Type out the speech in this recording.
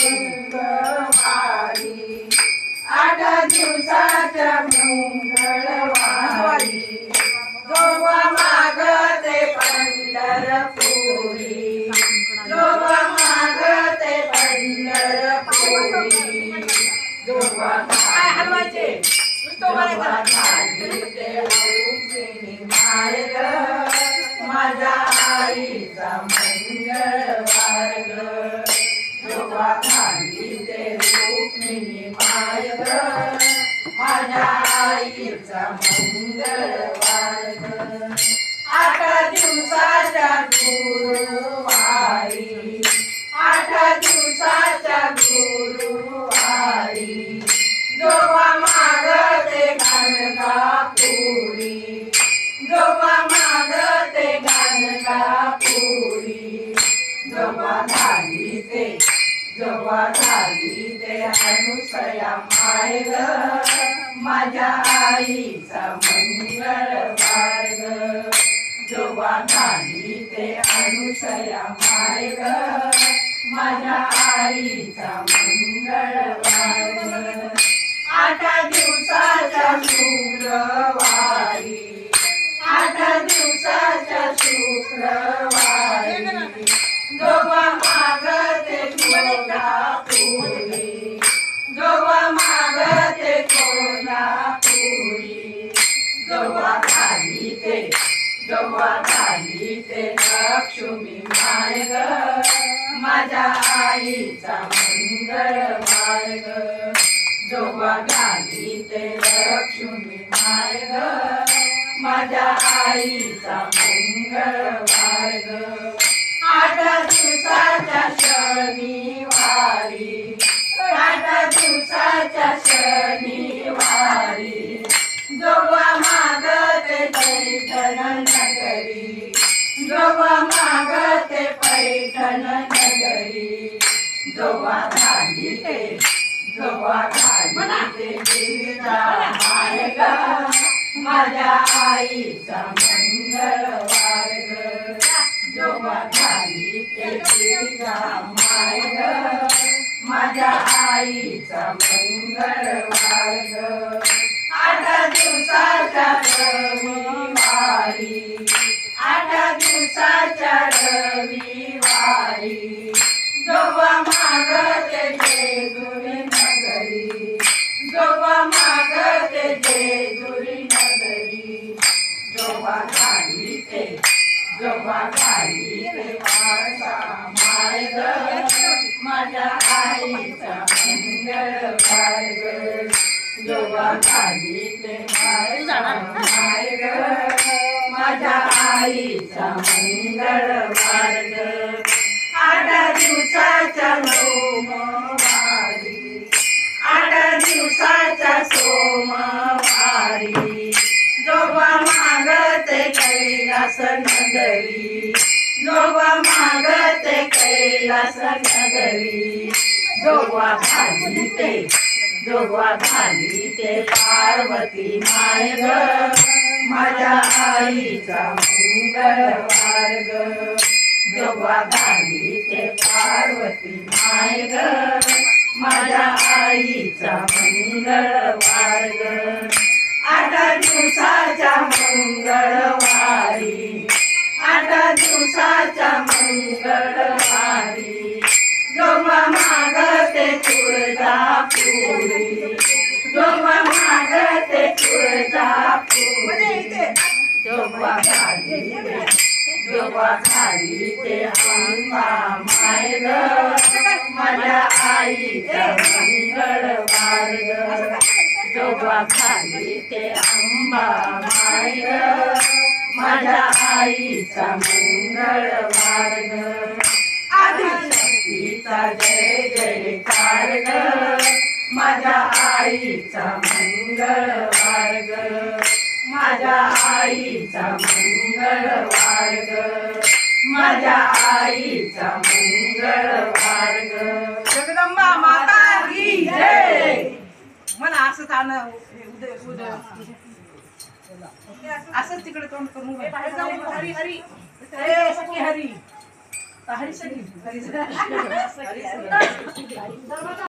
मंगळवारी 8 दिवसाच्या मंगळवारी जोगवा मागते पंढरपुरी जोगवा मागते पंढरपुरी जोगवा हलवायचे जोगवा झाली ते रुक्मिणी माय ग माझ्या आईचा मंगळवार ग जोगवा झाली ते रुक्मिणी माय ग माझ्या आईचा मंगळवार ग 8 दिवसाच्या गुरुवारी 8 दिवसाच्या गुरुवारी जोगवा मागते गाणगापुरी जोगवा मागते गाणगापुरी जोगवा झाली ते अनुसया माय ग माझ्या आईचा मंगळवार ग जोगवा झाली ते अनुसया माय ग माझ्या आईचा मंगळवार ग 8 दिवसाच्या शुक्रवारी 8 दिवसाच्या शुक्रवारी जोगवा मागते कोल्हापुरी जोगवा मागते कोल्हापुरी जोगवा झाली ते लक्ष्मी माय ग माझ्या आईचा मंगळवार ग जोगवा झाली ते लक्ष्मी माय ग माझ्या आईचा मंगळवार ग 8 दिवसाच्या शनिवारी 8 दिवसाच्या शनिवारी जोगवा मागते पैठण नगरी जोगवा मागते पैठण नगरी जोगवा झाली ते गिरिजा माय ग माझ्या आईचा मंगळवार ग जोगवा झाली ते गिरिजा माय ग माझ्या आईचा मंगळवार ग 8 दिवसाच्या रविवारी 8 दिवसाच्या रविवारी जोगवा मागते जेजुरी नगरी जोगवा मागते जेजुरी नगरी जोगवा झाली ते वारसा माय ग माझ्या आईचा मंगळवार ग जोगवा झाली ते वारसा माय ग माझ्या आईचा मंगळवार ग 8 दिवसाच्या सोमवारी 8 दिवसाच्या सोमवारी जोगवा मागते कैलास नगरी जोगवा मागते कैलास नगरी जोगवा झाली ते पार्वती माय ग माझ्या आईचा मंगळवार ग जोगवा झाली ते पार्वती माय ग माझ्या आईचा मंगळवार ग 8 दिवसाच्या मंगळवारी 8 दिवसाच्या मंगळवारी जोगवा मागते तुळजापुरी जोगवा मागते तुळजापुरी जोगवा झाली ते अंबा माय ग माझ्या आईचा मंगळवार ग जोगवा झाली ते अंबा माय ग माझ्या आईचा मंगळवार ग आदिशक्तीचा जय जयकार ग माझ्या आईचा मंगळवार ग माझ्या आईचा मंगळवार ग माझ्या आईचा मंगळवार ग जगदंबा माता की जय मला असं चालणं उदय असंच तिकडे तोंड करून हरी हरी हरी हरी सखी